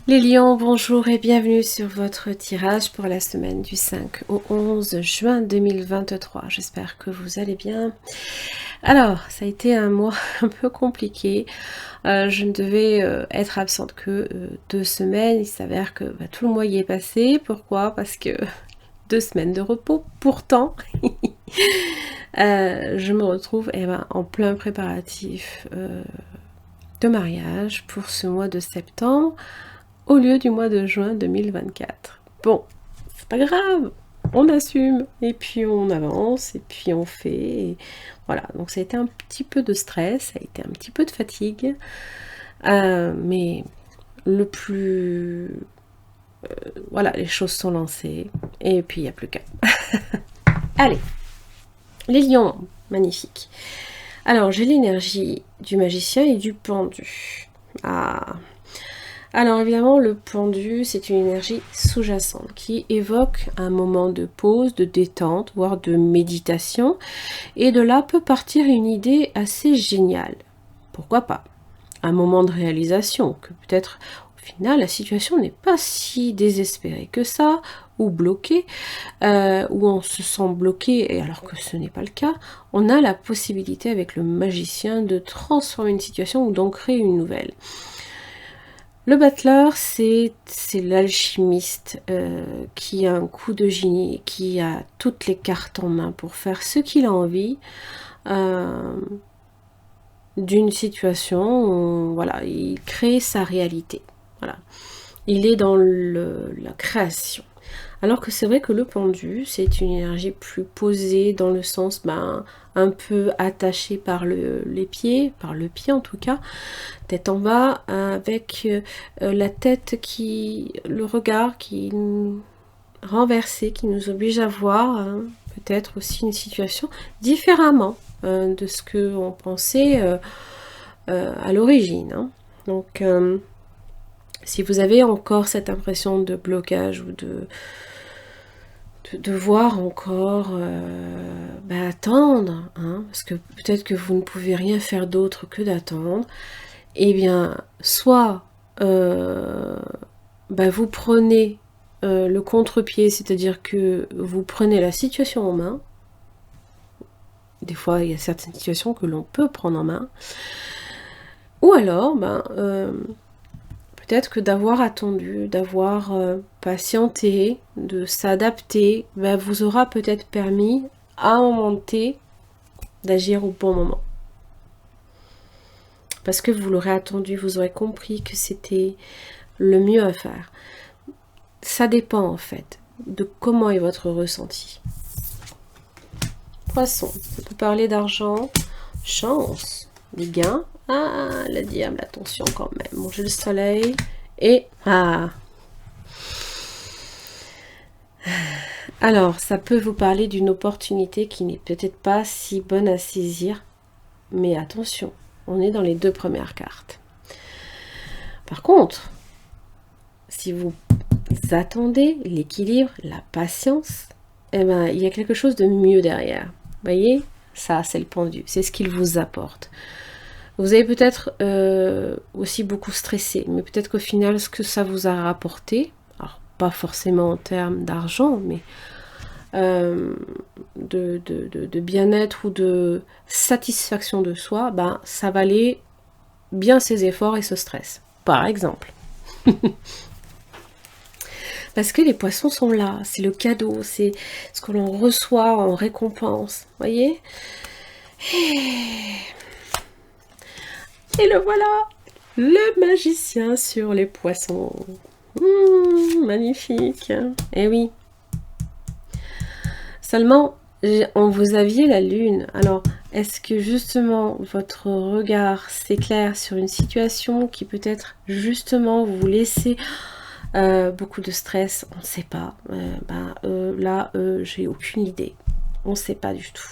Les lions, bonjour et bienvenue sur votre tirage pour la semaine du 5 au 11 juin 2023. J'espère que vous allez bien. Alors, ça a été un mois un peu compliqué. Je ne devais être absente que 2 semaines. Il s'avère que tout le mois y est passé. Pourquoi? Parce que 2 semaines de repos. Pourtant, je me retrouve en plein préparatif de mariage pour ce mois de septembre au lieu du mois de juin 2024. Bon, c'est pas grave, on assume, et puis on avance, et puis on fait, et voilà. Donc ça a été un petit peu de stress, ça a été un petit peu de fatigue, mais le plus... voilà, les choses sont lancées, et puis il n'y a plus qu'à. Allez, les lions, magnifique. Alors, j'ai l'énergie du magicien et du pendu. Ah. Alors évidemment, le pendu, c'est une énergie sous-jacente qui évoque un moment de pause, de détente, voire de méditation. Et de là peut partir une idée assez géniale. Pourquoi pas? Un moment de réalisation, que peut-être au final la situation n'est pas si désespérée que ça, ou bloquée, où on se sent bloqué, et alors que ce n'est pas le cas, on a la possibilité avec le magicien de transformer une situation ou d'en créer une nouvelle. Le battleur, c'est l'alchimiste qui a un coup de génie, qui a toutes les cartes en main pour faire ce qu'il a envie d'une situation où, voilà, il crée sa réalité. Voilà. Il est dans la création. Alors que c'est vrai que le pendu, c'est une énergie plus posée dans le sens un peu attachée par les pieds, par le pied en tout cas, tête en bas, avec la tête le regard qui renversé, qui nous oblige à voir peut-être aussi une situation différemment de ce qu'on pensait à l'origine. Hein. Donc, si vous avez encore cette impression de blocage ou de voir encore attendre, hein, parce que peut-être que vous ne pouvez rien faire d'autre que d'attendre, eh bien, soit vous prenez le contre-pied, c'est-à-dire que vous prenez la situation en main. Des fois, il y a certaines situations que l'on peut prendre en main. Ou alors, peut-être que d'avoir attendu, d'avoir patienté, de s'adapter, vous aura peut-être permis à un moment T d'agir au bon moment. Parce que vous l'aurez attendu, vous aurez compris que c'était le mieux à faire. Ça dépend en fait de comment est votre ressenti. Poisson, ça peut parler d'argent, chance, des gains. Ah, la diable, attention quand même. Bon, j'ai le soleil et... Alors, ça peut vous parler d'une opportunité qui n'est peut-être pas si bonne à saisir. Mais attention, on est dans les 2 premières cartes. Par contre, si vous attendez l'équilibre, la patience, il y a quelque chose de mieux derrière. Vous voyez, ça, c'est le pendu. C'est ce qu'il vous apporte. Vous avez peut-être aussi beaucoup stressé, mais peut-être qu'au final, ce que ça vous a rapporté, alors pas forcément en termes d'argent, mais de bien-être ou de satisfaction de soi, ça valait bien ses efforts et ce stress, par exemple. Parce que les poissons sont là, c'est le cadeau, c'est ce que l'on reçoit en récompense, voyez? Et le voilà, le magicien sur les poissons. Magnifique. Eh oui. Seulement, vous aviez la lune. Alors, est-ce que justement votre regard s'éclaire sur une situation qui peut-être justement vous laissez beaucoup de stress? On ne sait pas. Là, j'ai aucune idée. On ne sait pas du tout.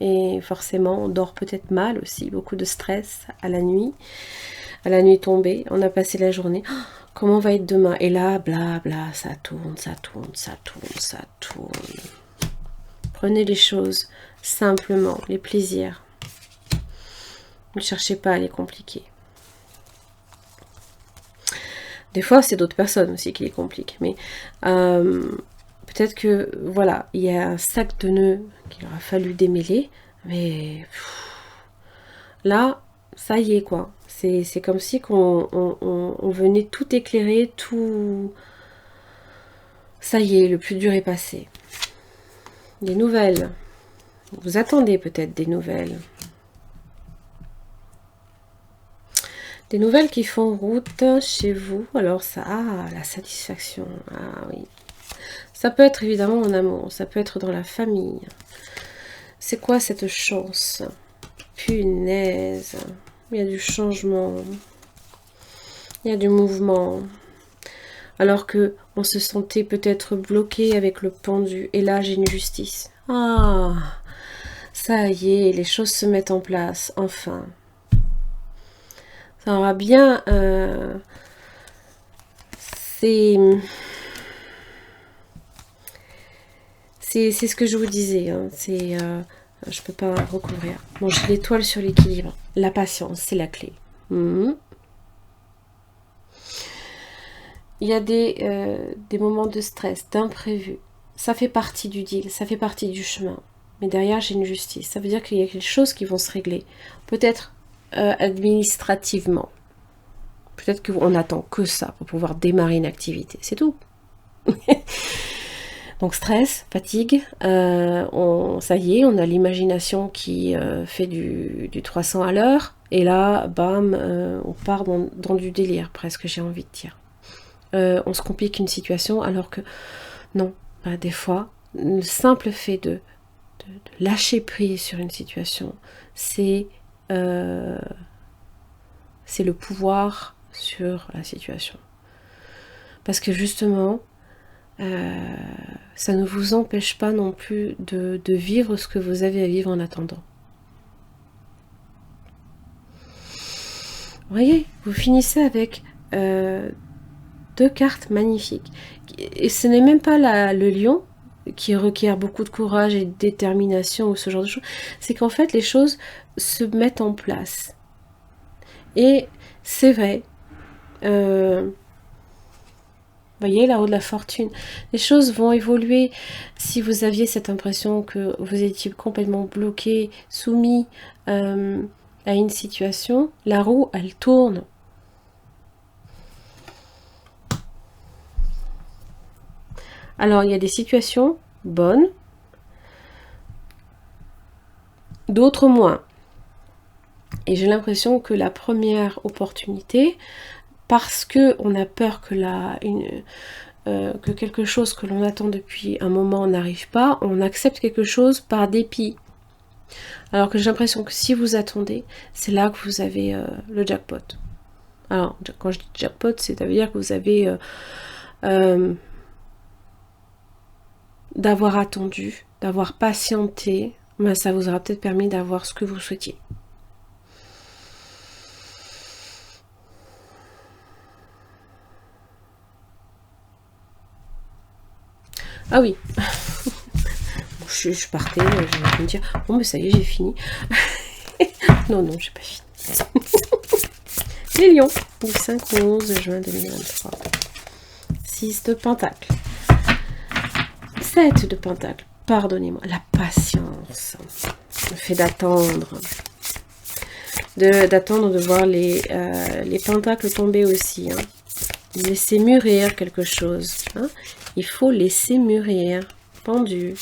Et forcément, on dort peut-être mal aussi, beaucoup de stress à la nuit tombée, on a passé la journée, comment va être demain? Et là, blabla, ça tourne. Prenez les choses simplement, les plaisirs. Ne cherchez pas à les compliquer. Des fois, c'est d'autres personnes aussi qui les compliquent. Mais peut-être que, voilà, il y a un sac de nœuds qu'il aura fallu démêler. Mais là, ça y est, quoi. C'est comme si on venait tout éclairer, tout... Ça y est, le plus dur est passé. Des nouvelles. Vous attendez peut-être des nouvelles. Des nouvelles qui font route chez vous. Alors ça, la satisfaction. Ah oui. Ça peut être évidemment en amour. Ça peut être dans la famille. C'est quoi cette chance? Punaise. Il y a du changement. Il y a du mouvement. Alors que on se sentait peut-être bloqué avec le pendu. Et là, j'ai une justice. Ah, ça y est, les choses se mettent en place. Enfin. Ça aura bien... c'est ce que je vous disais. Hein. Je peux pas recouvrir. Bon, j'ai l'étoile sur l'équilibre. La patience, c'est la clé. Il y a des moments de stress, d'imprévu. Ça fait partie du deal, ça fait partie du chemin. Mais derrière, j'ai une justice. Ça veut dire qu'il y a quelque chose qui vont se régler. Peut-être administrativement. Peut-être qu'on attend que ça pour pouvoir démarrer une activité. C'est tout. Donc stress, fatigue, ça y est, on a l'imagination qui fait du 300 à l'heure. Et là, bam, on part dans du délire, presque, j'ai envie de dire. On se complique une situation alors que non, des fois, le simple fait de lâcher prise sur une situation, c'est le pouvoir sur la situation. Parce que justement, ça ne vous empêche pas non plus de vivre ce que vous avez à vivre en attendant. Vous voyez, vous finissez avec 2 cartes magnifiques. Et ce n'est même pas le lion qui requiert beaucoup de courage et de détermination ou ce genre de choses. C'est qu'en fait, les choses se mettent en place. Et c'est vrai. Voyez, là-haut de la fortune. Les choses vont évoluer. Si vous aviez cette impression que vous étiez complètement bloqué, soumis à une situation, la roue, elle tourne. Alors, il y a des situations bonnes, d'autres moins. Et j'ai l'impression que la première opportunité, parce qu'on a peur que que quelque chose que l'on attend depuis un moment n'arrive pas, on accepte quelque chose par dépit. Alors que j'ai l'impression que si vous attendez, c'est là que vous avez le jackpot. Alors, quand je dis jackpot, c'est-à-dire que vous avez... d'avoir attendu, d'avoir patienté, ben ça vous aura peut-être permis d'avoir ce que vous souhaitiez. Ah oui, bon, je partais, je vais me dire, bon mais ça y est, j'ai fini. Non, j'ai pas fini. Les lions, du 5 au 11 juin 2023. 6 de pentacle. 7 de pentacle, pardonnez-moi, la patience, le fait d'attendre, de voir les pentacles tomber aussi, hein. Laisser mûrir quelque chose, hein. Il faut laisser mûrir, pendu.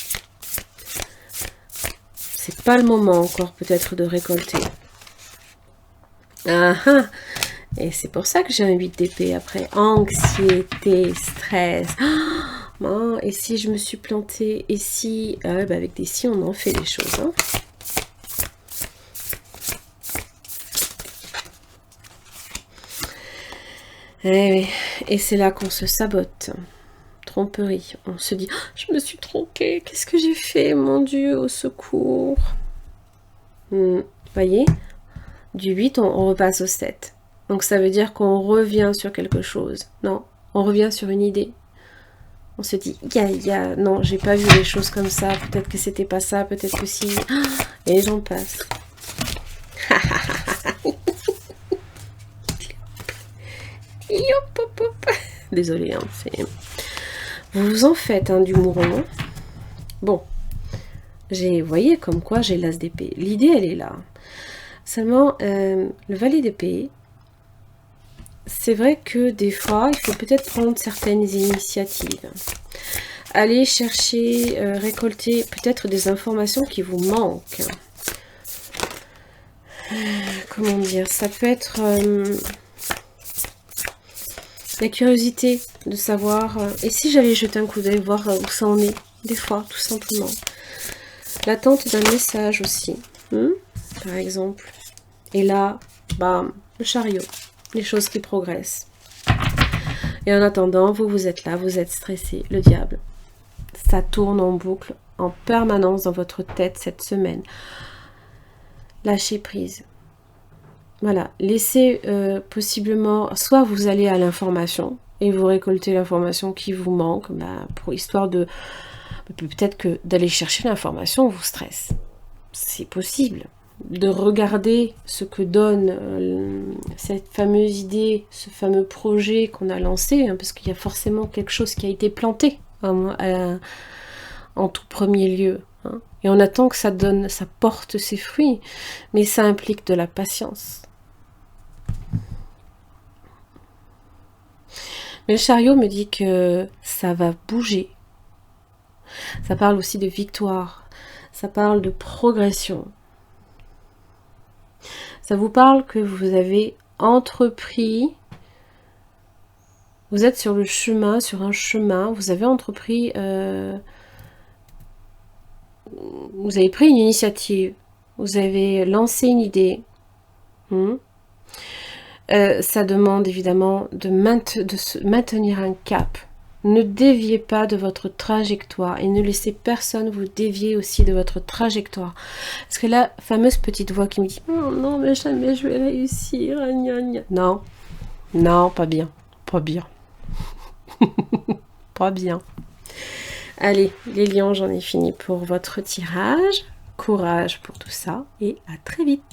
C'est pas le moment encore peut-être de récolter. Ah ah. Et c'est pour ça que j'ai un 8 d'épée après. Anxiété, stress. Oh, et si je me suis plantée? Et si... avec des si, on en fait des choses. Hein. Et c'est là qu'on se sabote. Tromperie. On se dit, oh, je me suis trompée. Qu'est-ce que j'ai fait? Mon Dieu, au secours. Voyez? Du 8, on repasse au 7. Donc ça veut dire qu'on revient sur quelque chose. Non, on revient sur une idée. On se dit, non, j'ai pas vu les choses comme ça. Peut-être que c'était pas ça, peut-être que si. Et j'en passe. Youp, Désolée, hein, vous vous en faites hein, du mouron. Bon, vous voyez comme quoi j'ai l'as d'épée. L'idée, elle est là. Seulement, le valet d'épée, c'est vrai que des fois, il faut peut-être prendre certaines initiatives. Aller chercher, récolter peut-être des informations qui vous manquent. Comment dire, ça peut être la curiosité de savoir, et si j'allais jeter un coup d'œil, voir où ça en est, des fois, tout simplement. L'attente d'un message aussi, par exemple. Et là, bam, le chariot, les choses qui progressent. Et en attendant, vous êtes là, vous êtes stressé, le diable. Ça tourne en boucle, en permanence dans votre tête cette semaine. Lâchez prise. Voilà, laissez possiblement, soit vous allez à l'information et vous récoltez l'information qui vous manque, pour histoire de, peut-être que d'aller chercher l'information vous stresse. C'est possible. De regarder ce que donne cette fameuse idée, ce fameux projet qu'on a lancé, hein, parce qu'il y a forcément quelque chose qui a été planté en tout premier lieu. Hein, et on attend que ça porte ses fruits, mais ça implique de la patience. Mais le chariot me dit que ça va bouger. Ça parle aussi de victoire. Ça parle de progression. Ça vous parle que vous avez entrepris, vous êtes sur le chemin, sur un chemin, vous avez entrepris, vous avez pris une initiative, vous avez lancé une idée. Ça demande évidemment de se maintenir un cap. Ne déviez pas de votre trajectoire et ne laissez personne vous dévier aussi de votre trajectoire. Parce que la fameuse petite voix qui me dit oh non mais jamais je vais réussir, gna gna. Non, non, pas bien, pas bien. Pas bien. Allez, les lions, j'en ai fini pour votre tirage. Courage pour tout ça et à très vite.